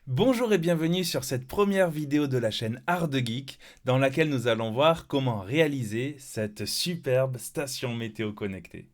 Bonjour et bienvenue sur cette première vidéo de la chaîne Art de Geek dans laquelle nous allons voir comment réaliser cette superbe station météo connectée.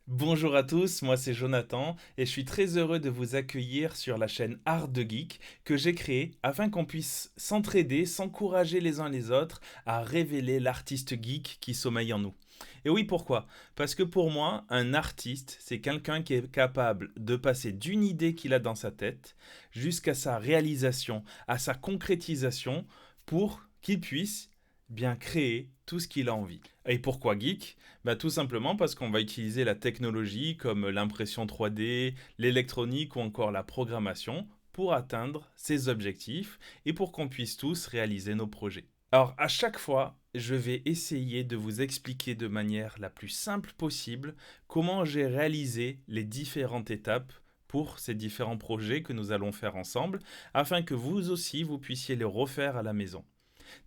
Bonjour à tous, moi c'est Jonathan et je suis très heureux de vous accueillir sur la chaîne Art de Geek que j'ai créée afin qu'on puisse s'entraider, s'encourager les uns les autres à révéler l'artiste geek qui sommeille en nous. Et oui, pourquoi? Parce que pour moi, un artiste, c'est quelqu'un qui est capable de passer d'une idée qu'il a dans sa tête jusqu'à sa réalisation, à sa concrétisation pour qu'il puisse bien créer tout ce qu'il a envie. Et pourquoi geek? Tout simplement parce qu'on va utiliser la technologie comme l'impression 3D, l'électronique ou encore la programmation pour atteindre ces objectifs et pour qu'on puisse tous réaliser nos projets. Alors à chaque fois, je vais essayer de vous expliquer de manière la plus simple possible comment j'ai réalisé les différentes étapes pour ces différents projets que nous allons faire ensemble afin que vous aussi vous puissiez les refaire à la maison.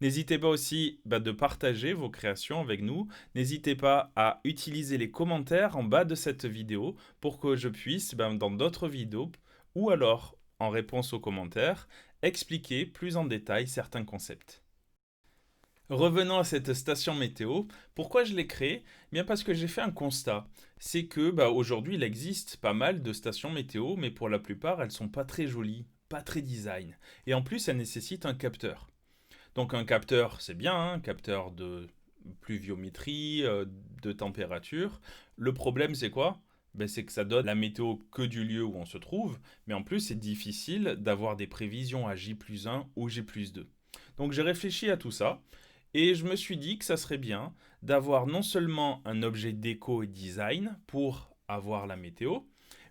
N'hésitez pas aussi de partager vos créations avec nous. N'hésitez pas à utiliser les commentaires en bas de cette vidéo pour que je puisse, dans d'autres vidéos, ou alors en réponse aux commentaires, expliquer plus en détail certains concepts. Revenons à cette station météo. Pourquoi je l'ai créée? Bien parce que j'ai fait un constat. C'est que aujourd'hui il existe pas mal de stations météo, mais pour la plupart elles sont pas très jolies, pas très design. Et en plus elles nécessitent un capteur. Donc un capteur, c'est bien, un capteur de pluviométrie, de température. Le problème, c'est quoi? C'est que ça donne la météo que du lieu où on se trouve, mais en plus, c'est difficile d'avoir des prévisions à J+1 ou J+2. Donc j'ai réfléchi à tout ça, et je me suis dit que ça serait bien d'avoir non seulement un objet déco et design pour avoir la météo,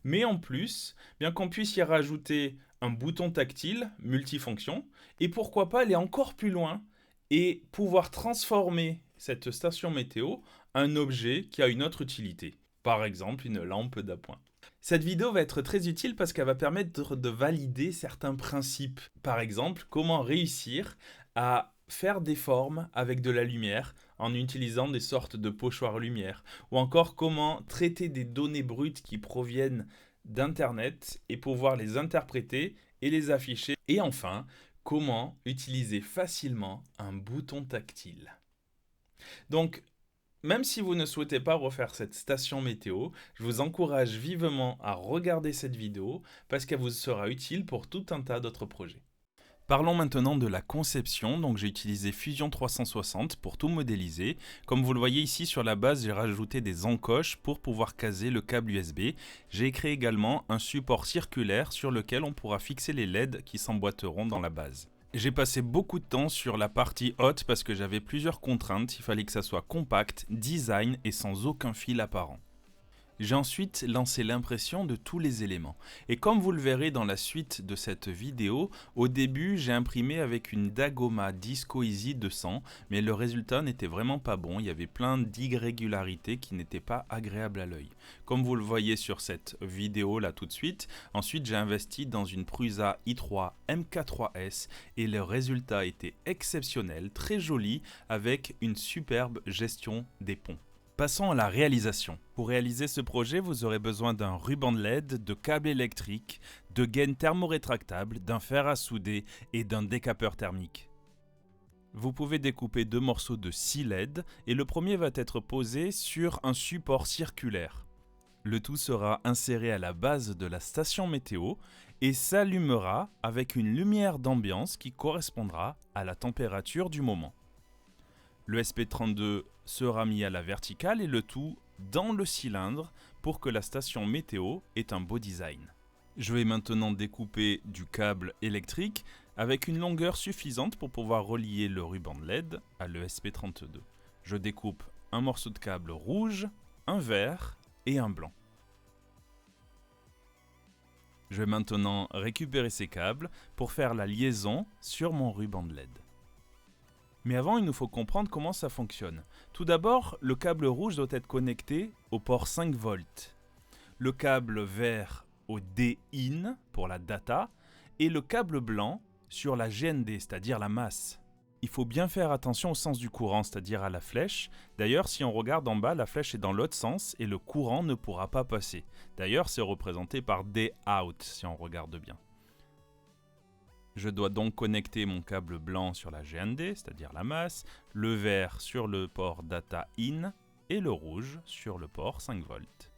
mais en plus, bien qu'on puisse y rajouter un bouton tactile multifonction, et pourquoi pas aller encore plus loin et pouvoir transformer cette station météo en un objet qui a une autre utilité. Par exemple, une lampe d'appoint. Cette vidéo va être très utile parce qu'elle va permettre de valider certains principes. Par exemple, comment réussir à faire des formes avec de la lumière en utilisant des sortes de pochoirs lumière. Ou encore comment traiter des données brutes qui proviennent d'Internet et pouvoir les interpréter et les afficher. Et enfin, comment utiliser facilement un bouton tactile. Donc, même si vous ne souhaitez pas refaire cette station météo, je vous encourage vivement à regarder cette vidéo parce qu'elle vous sera utile pour tout un tas d'autres projets. Parlons maintenant de la conception. Donc j'ai utilisé Fusion 360 pour tout modéliser. Comme vous le voyez ici sur la base, j'ai rajouté des encoches pour pouvoir caser le câble USB. J'ai créé également un support circulaire sur lequel on pourra fixer les LED qui s'emboîteront dans la base. J'ai passé beaucoup de temps sur la partie haute parce que j'avais plusieurs contraintes. Il fallait que ça soit compact, design et sans aucun fil apparent. J'ai ensuite lancé l'impression de tous les éléments. Et comme vous le verrez dans la suite de cette vidéo, au début j'ai imprimé avec une Dagoma Disco Easy 200, mais le résultat n'était vraiment pas bon, il y avait plein d'irrégularités qui n'étaient pas agréables à l'œil. Comme vous le voyez sur cette vidéo là tout de suite, ensuite j'ai investi dans une Prusa i3 MK3S et le résultat était exceptionnel, très joli, avec une superbe gestion des ponts. Passons à la réalisation. Pour réaliser ce projet, vous aurez besoin d'un ruban de LED, de câbles électriques, de gaines thermorétractables, d'un fer à souder et d'un décapeur thermique. Vous pouvez découper deux morceaux de 6 LED et le premier va être posé sur un support circulaire. Le tout sera inséré à la base de la station météo et s'allumera avec une lumière d'ambiance qui correspondra à la température du moment. Le SP32 sera mis à la verticale et le tout dans le cylindre pour que la station météo ait un beau design. Je vais maintenant découper du câble électrique avec une longueur suffisante pour pouvoir relier le ruban de LED à l'ESP32. Je découpe un morceau de câble rouge, un vert et un blanc. Je vais maintenant récupérer ces câbles pour faire la liaison sur mon ruban de LED. Mais avant, il nous faut comprendre comment ça fonctionne. Tout d'abord, le câble rouge doit être connecté au port 5 volts. Le câble vert au D-in pour la data et le câble blanc sur la GND, c'est-à-dire la masse. Il faut bien faire attention au sens du courant, c'est-à-dire à la flèche. D'ailleurs, si on regarde en bas, la flèche est dans l'autre sens et le courant ne pourra pas passer. D'ailleurs, c'est représenté par D-out si on regarde bien. Je dois donc connecter mon câble blanc sur la GND, c'est-à-dire la masse, le vert sur le port data in et le rouge sur le port 5 volts.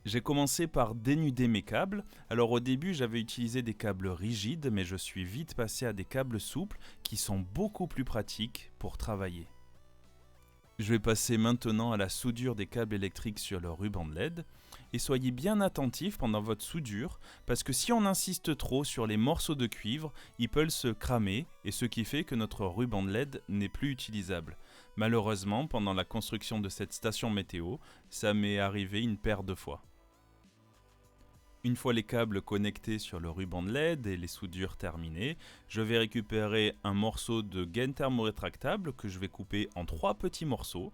J'ai commencé par dénuder mes câbles. Alors au début, j'avais utilisé des câbles rigides, mais je suis vite passé à des câbles souples qui sont beaucoup plus pratiques pour travailler. Je vais passer maintenant à la soudure des câbles électriques sur le ruban de LED. Et soyez bien attentifs pendant votre soudure, parce que si on insiste trop sur les morceaux de cuivre, ils peuvent se cramer, et ce qui fait que notre ruban de LED n'est plus utilisable. Malheureusement, pendant la construction de cette station météo, ça m'est arrivé une paire de fois. Une fois les câbles connectés sur le ruban de LED et les soudures terminées, je vais récupérer un morceau de gaine thermorétractable que je vais couper en 3 petits morceaux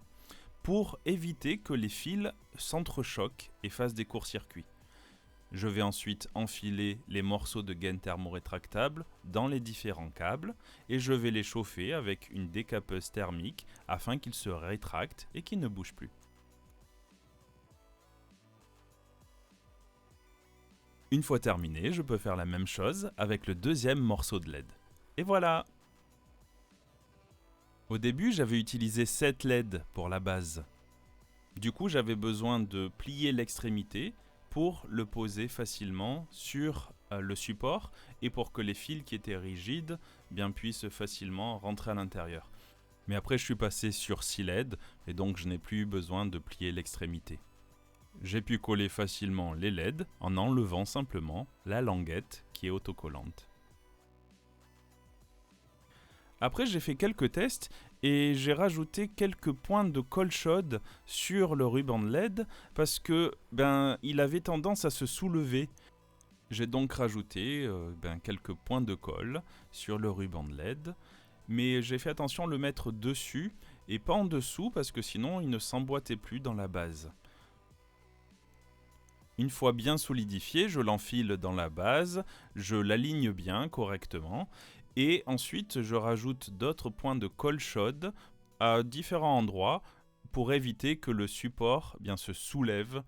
pour éviter que les fils s'entrechoquent et fassent des courts-circuits. Je vais ensuite enfiler les morceaux de gaine thermorétractable dans les différents câbles et je vais les chauffer avec une décapeuse thermique afin qu'ils se rétractent et qu'ils ne bougent plus. Une fois terminé, je peux faire la même chose avec le deuxième morceau de LED. Et voilà! Au début, j'avais utilisé 7 LED pour la base. Du coup, j'avais besoin de plier l'extrémité pour le poser facilement sur le support et pour que les fils qui étaient rigides puissent facilement rentrer à l'intérieur. Mais après, je suis passé sur 6 LED et donc je n'ai plus eu besoin de plier l'extrémité. J'ai pu coller facilement les LED en enlevant simplement la languette qui est autocollante. Après, j'ai fait quelques tests et j'ai rajouté quelques points de colle chaude sur le ruban de LED parce que il avait tendance à se soulever. J'ai donc rajouté quelques points de colle sur le ruban de LED, mais j'ai fait attention à le mettre dessus et pas en dessous parce que sinon il ne s'emboîtait plus dans la base. Une fois bien solidifié, je l'enfile dans la base, je l'aligne bien correctement et ensuite je rajoute d'autres points de colle chaude à différents endroits pour éviter que le support se soulève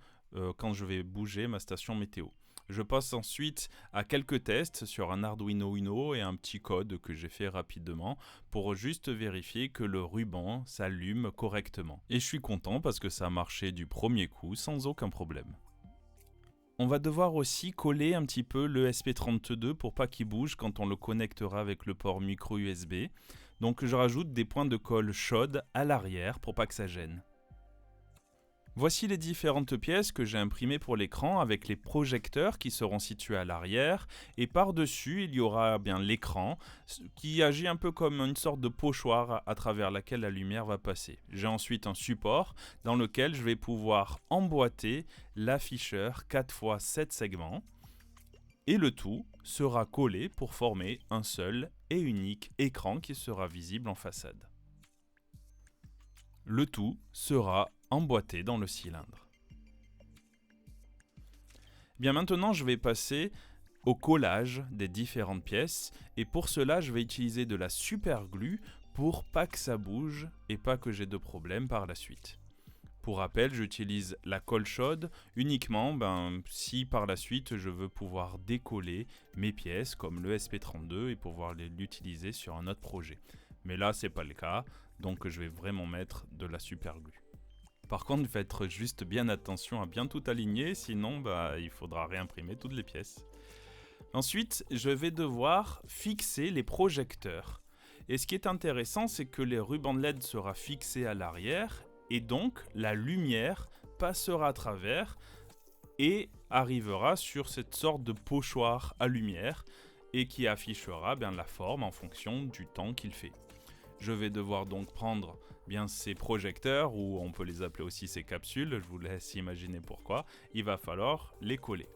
quand je vais bouger ma station météo. Je passe ensuite à quelques tests sur un Arduino Uno et un petit code que j'ai fait rapidement pour juste vérifier que le ruban s'allume correctement. Et je suis content parce que ça a marché du premier coup sans aucun problème. On va devoir aussi coller un petit peu le SP32 pour pas qu'il bouge quand on le connectera avec le port micro USB. Donc je rajoute des points de colle chaude à l'arrière pour pas que ça gêne. Voici les différentes pièces que j'ai imprimées pour l'écran avec les projecteurs qui seront situés à l'arrière et par-dessus il y aura l'écran qui agit un peu comme une sorte de pochoir à travers laquelle la lumière va passer. J'ai ensuite un support dans lequel je vais pouvoir emboîter l'afficheur 4x7 segments et le tout sera collé pour former un seul et unique écran qui sera visible en façade. Le tout sera emboîté dans le cylindre. Maintenant, je vais passer au collage des différentes pièces et pour cela, je vais utiliser de la super glue pour pas que ça bouge et pas que j'ai de problème par la suite. Pour rappel, j'utilise la colle chaude uniquement si par la suite je veux pouvoir décoller mes pièces comme le SP32 et pouvoir l'utiliser sur un autre projet. Mais là, c'est pas le cas, donc je vais vraiment mettre de la super glue. Par contre, faites juste bien attention à bien tout aligner, sinon il faudra réimprimer toutes les pièces. Ensuite, je vais devoir fixer les projecteurs. Et ce qui est intéressant, c'est que les rubans de LED sera fixé à l'arrière et donc la lumière passera à travers et arrivera sur cette sorte de pochoir à lumière et qui affichera la forme en fonction du temps qu'il fait. Je vais devoir donc prendre ces projecteurs, ou on peut les appeler aussi ces capsules, je vous laisse imaginer pourquoi, il va falloir les coller.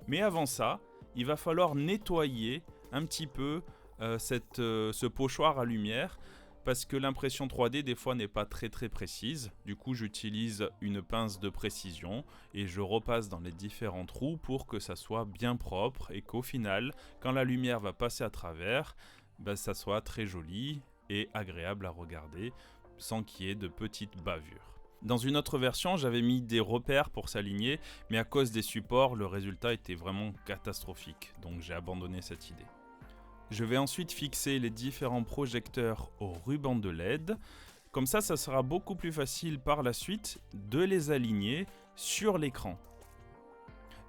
Mais avant ça, il va falloir nettoyer un petit peu ce pochoir à lumière parce que l'impression 3D des fois n'est pas très très précise. Du coup, j'utilise une pince de précision et je repasse dans les différents trous pour que ça soit bien propre et qu'au final, quand la lumière va passer à travers, ça soit très joli et agréable à regarder sans qu'il y ait de petites bavures. Dans une autre version, j'avais mis des repères pour s'aligner, mais à cause des supports, le résultat était vraiment catastrophique, donc j'ai abandonné cette idée. Je vais ensuite fixer les différents projecteurs au ruban de LED. Comme ça sera beaucoup plus facile par la suite de les aligner sur l'écran.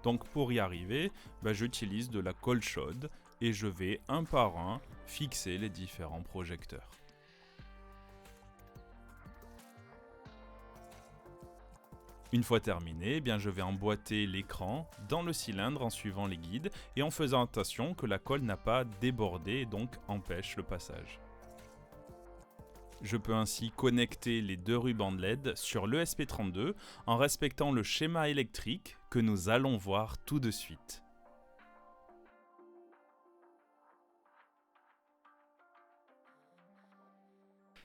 Donc pour y arriver, j'utilise de la colle chaude et je vais un par un fixer les différents projecteurs. Une fois terminé, je vais emboîter l'écran dans le cylindre en suivant les guides et en faisant attention que la colle n'a pas débordé et donc empêche le passage. Je peux ainsi connecter les deux rubans de LED sur l'ESP32 en respectant le schéma électrique que nous allons voir tout de suite.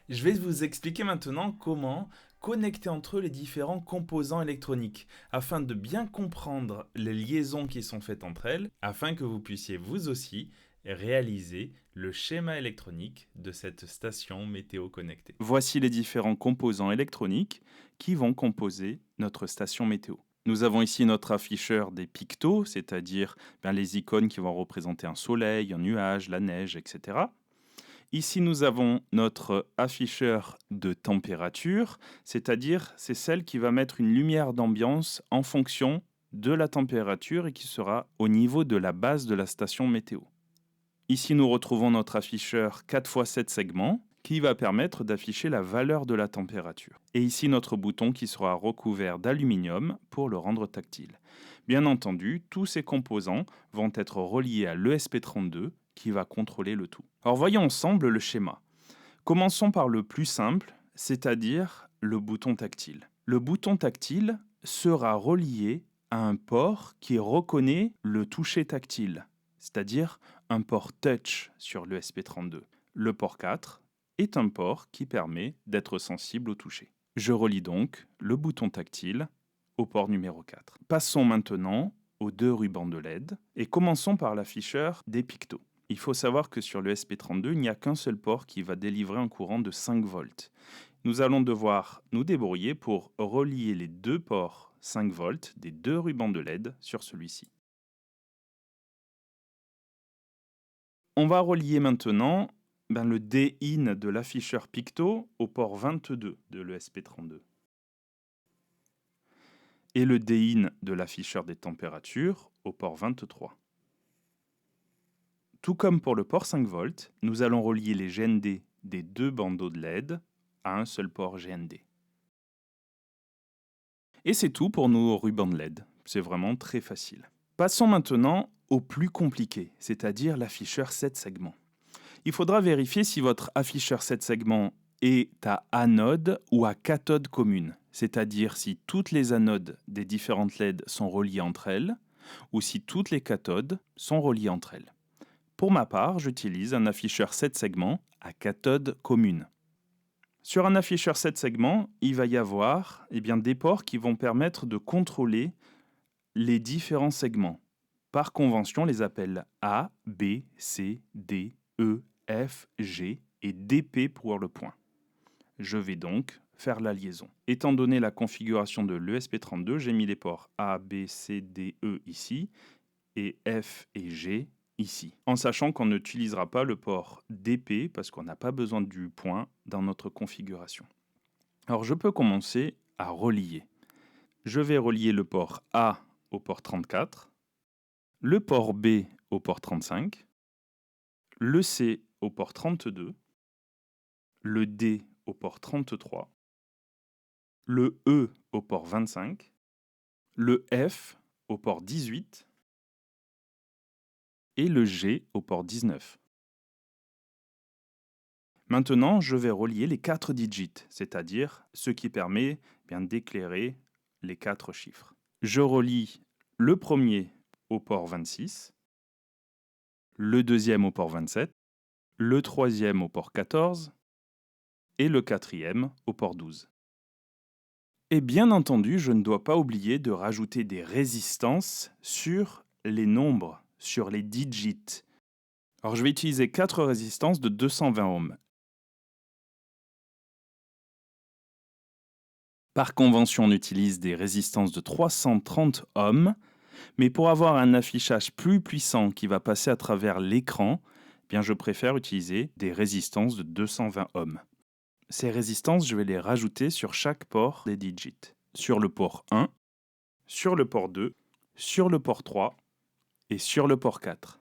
Je vais vous expliquer maintenant comment connecter entre eux les différents composants électroniques, afin de bien comprendre les liaisons qui sont faites entre elles, afin que vous puissiez vous aussi réaliser le schéma électronique de cette station météo connectée. Voici les différents composants électroniques qui vont composer notre station météo. Nous avons ici notre afficheur des pictos, c'est-à-dire les icônes qui vont représenter un soleil, un nuage, la neige, etc. Ici, nous avons notre afficheur de température, c'est-à-dire c'est celle qui va mettre une lumière d'ambiance en fonction de la température et qui sera au niveau de la base de la station météo. Ici, nous retrouvons notre afficheur 4x7 segments qui va permettre d'afficher la valeur de la température. Et ici, notre bouton qui sera recouvert d'aluminium pour le rendre tactile. Bien entendu, tous ces composants vont être reliés à l'ESP32 qui va contrôler le tout. Alors voyons ensemble le schéma. Commençons par le plus simple, c'est-à-dire le bouton tactile. Le bouton tactile sera relié à un port qui reconnaît le toucher tactile, c'est-à-dire un port touch sur l'ESP32. Le port 4 est un port qui permet d'être sensible au toucher. Je relie donc le bouton tactile au port numéro 4. Passons maintenant aux deux rubans de LED et commençons par l'afficheur des pictos. Il faut savoir que sur le SP32, il n'y a qu'un seul port qui va délivrer un courant de 5 volts. Nous allons devoir nous débrouiller pour relier les deux ports 5 volts des deux rubans de LED sur celui-ci. On va relier maintenant le D-in de l'afficheur picto au port 22 de l'ESP32 et le D-in de l'afficheur des températures au port 23. Tout comme pour le port 5 volts, nous allons relier les GND des deux bandeaux de LED à un seul port GND. Et c'est tout pour nos rubans de LED. C'est vraiment très facile. Passons maintenant au plus compliqué, c'est-à-dire l'afficheur 7 segments. Il faudra vérifier si votre afficheur 7 segments est à anode ou à cathode commune, c'est-à-dire si toutes les anodes des différentes LED sont reliées entre elles ou si toutes les cathodes sont reliées entre elles. Pour ma part, j'utilise un afficheur 7 segments à cathode commune. Sur un afficheur 7 segments, il va y avoir des ports qui vont permettre de contrôler les différents segments. Par convention, on les appelle A, B, C, D, E, F, G et DP pour le point. Je vais donc faire la liaison. Étant donné la configuration de l'ESP32, j'ai mis les ports A, B, C, D, E ici et F et G ici, en sachant qu'on n'utilisera pas le port DP parce qu'on n'a pas besoin du point dans notre configuration. Alors je peux commencer à relier. Je vais relier le port A au port 34, le port B au port 35, le C au port 32, le D au port 33, le E au port 25, le F au port 18 et le G au port 19. Maintenant, je vais relier les 4 digits, c'est-à-dire ce qui permet d'éclairer les 4 chiffres. Je relie le premier au port 26, le deuxième au port 27, le troisième au port 14 et le quatrième au port 12. Et bien entendu, je ne dois pas oublier de rajouter des résistances sur les nombres, sur les digits. Alors je vais utiliser 4 résistances de 220 ohms. Par convention, on utilise des résistances de 330 ohms, mais pour avoir un affichage plus puissant qui va passer à travers l'écran, eh bien je préfère utiliser des résistances de 220 ohms. Ces résistances, je vais les rajouter sur chaque port des digits. Sur le port 1, sur le port 2, sur le port 3 et sur le port 4.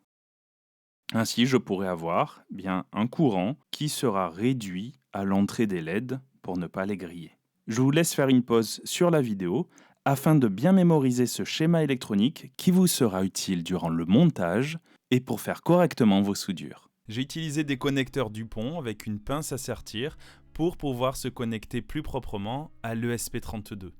Ainsi, je pourrai avoir bien un courant qui sera réduit à l'entrée des LED pour ne pas les griller. Je vous laisse faire une pause sur la vidéo afin de bien mémoriser ce schéma électronique qui vous sera utile durant le montage et pour faire correctement vos soudures. J'ai utilisé des connecteurs Dupont avec une pince à sertir pour pouvoir se connecter plus proprement à l'ESP32.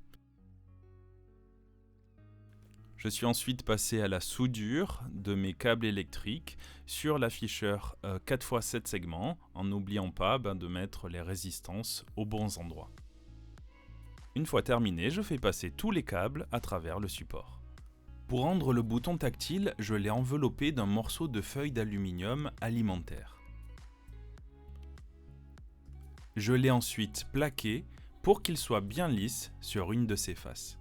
Je suis ensuite passé à la soudure de mes câbles électriques sur l'afficheur 4x7 segments en n'oubliant pas de mettre les résistances aux bons endroits. Une fois terminé, je fais passer tous les câbles à travers le support. Pour rendre le bouton tactile, je l'ai enveloppé d'un morceau de feuille d'aluminium alimentaire. Je l'ai ensuite plaqué pour qu'il soit bien lisse sur une de ses faces.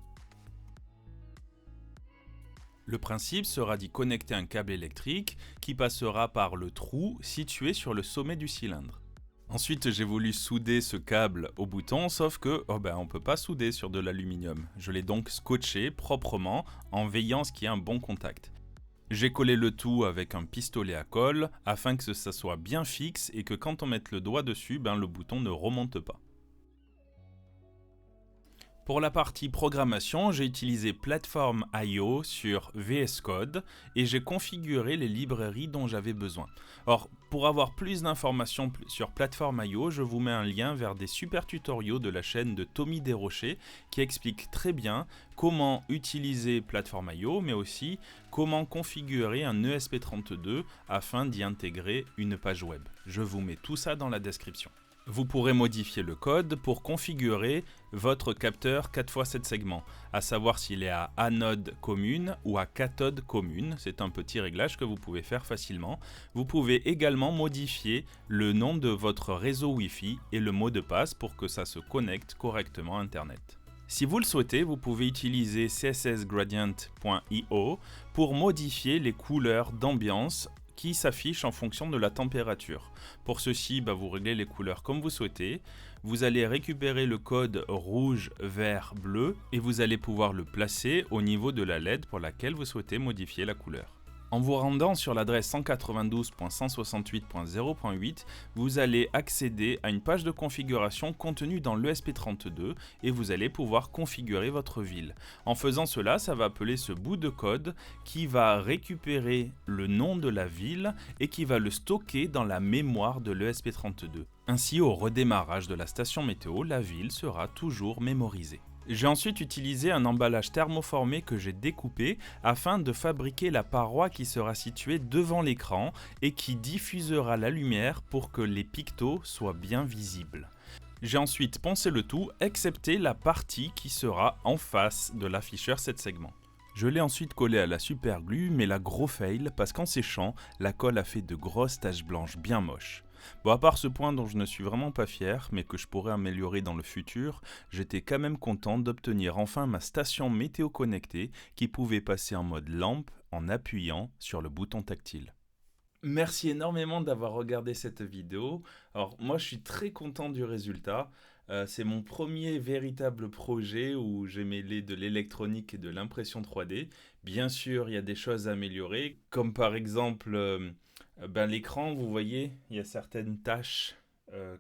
Le principe sera d'y connecter un câble électrique qui passera par le trou situé sur le sommet du cylindre. Ensuite, j'ai voulu souder ce câble au bouton, sauf que on ne peut pas souder sur de l'aluminium. Je l'ai donc scotché proprement en veillant à ce qu'il y ait un bon contact. J'ai collé le tout avec un pistolet à colle afin que ça soit bien fixe et que quand on mette le doigt dessus, le bouton ne remonte pas. Pour la partie programmation, j'ai utilisé Platform.io sur VS Code et j'ai configuré les librairies dont j'avais besoin. Or, pour avoir plus d'informations sur Platform.io, je vous mets un lien vers des super tutoriaux de la chaîne de Tommy Desrochers qui explique très bien comment utiliser Platform.io, mais aussi comment configurer un ESP32 afin d'y intégrer une page web. Je vous mets tout ça dans la description. Vous pourrez modifier le code pour configurer votre capteur 4x7 segments, à savoir s'il est à anode commune ou à cathode commune. C'est un petit réglage que vous pouvez faire facilement. Vous pouvez également modifier le nom de votre réseau Wi-Fi et le mot de passe pour que ça se connecte correctement à Internet. Si vous le souhaitez, vous pouvez utiliser cssgradient.io pour modifier les couleurs d'ambiance qui s'affiche en fonction de la température. Pour ceci, vous réglez les couleurs comme vous souhaitez. Vous allez récupérer le code rouge, vert, bleu et vous allez pouvoir le placer au niveau de la LED pour laquelle vous souhaitez modifier la couleur. En vous rendant sur l'adresse 192.168.0.8, vous allez accéder à une page de configuration contenue dans l'ESP32 et vous allez pouvoir configurer votre ville. En faisant cela, ça va appeler ce bout de code qui va récupérer le nom de la ville et qui va le stocker dans la mémoire de l'ESP32. Ainsi, au redémarrage de la station météo, la ville sera toujours mémorisée. J'ai ensuite utilisé un emballage thermoformé que j'ai découpé afin de fabriquer la paroi qui sera située devant l'écran et qui diffusera la lumière pour que les pictos soient bien visibles. J'ai ensuite poncé le tout, excepté la partie qui sera en face de l'afficheur 7 segments. Je l'ai ensuite collé à la super glue, mais la gros fail parce qu'en séchant, la colle a fait de grosses taches blanches bien moches. Bon, à part ce point dont je ne suis vraiment pas fier, mais que je pourrais améliorer dans le futur, j'étais quand même content d'obtenir enfin ma station météo connectée qui pouvait passer en mode lampe en appuyant sur le bouton tactile. Merci énormément d'avoir regardé cette vidéo. Alors moi je suis très content du résultat. C'est mon premier véritable projet où j'ai mêlé de l'électronique et de l'impression 3D. Bien sûr, il y a des choses à améliorer, comme par exemple l'écran, vous voyez, il y a certaines taches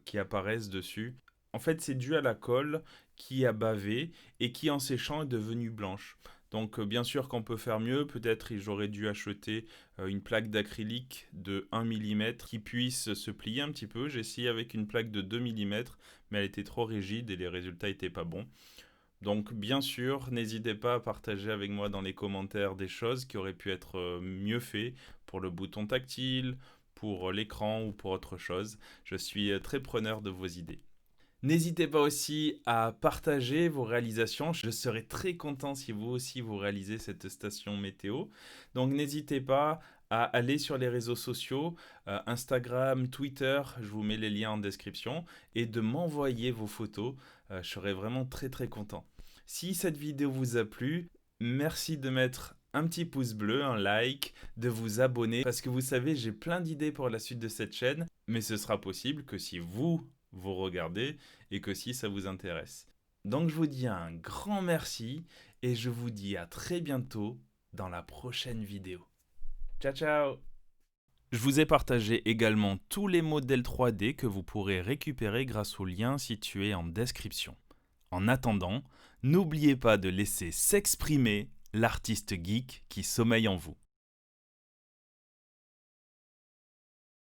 qui apparaissent dessus. En fait, c'est dû à la colle qui a bavé et qui en séchant est devenue blanche. Donc bien sûr qu'on peut faire mieux, peut-être j'aurais dû acheter une plaque d'acrylique de 1 mm qui puisse se plier un petit peu. J'ai essayé avec une plaque de 2 mm, mais elle était trop rigide et les résultats n'étaient pas bons. Donc bien sûr, n'hésitez pas à partager avec moi dans les commentaires des choses qui auraient pu être mieux faites pour le bouton tactile, pour l'écran ou pour autre chose. Je suis très preneur de vos idées. N'hésitez pas aussi à partager vos réalisations. Je serai très content si vous aussi vous réalisez cette station météo. Donc n'hésitez pas à aller sur les réseaux sociaux, Instagram, Twitter, je vous mets les liens en description, et de m'envoyer vos photos. Je serai vraiment très très content. Si cette vidéo vous a plu, merci de mettre un petit pouce bleu, un like, de vous abonner, parce que vous savez, j'ai plein d'idées pour la suite de cette chaîne, mais ce sera possible que si vous regardez et que si ça vous intéresse. Donc je vous dis un grand merci et je vous dis à très bientôt dans la prochaine vidéo. Ciao ciao. Je vous ai partagé également tous les modèles 3D que vous pourrez récupérer grâce au lien situé en description. En attendant, n'oubliez pas de laisser s'exprimer l'artiste geek qui sommeille en vous.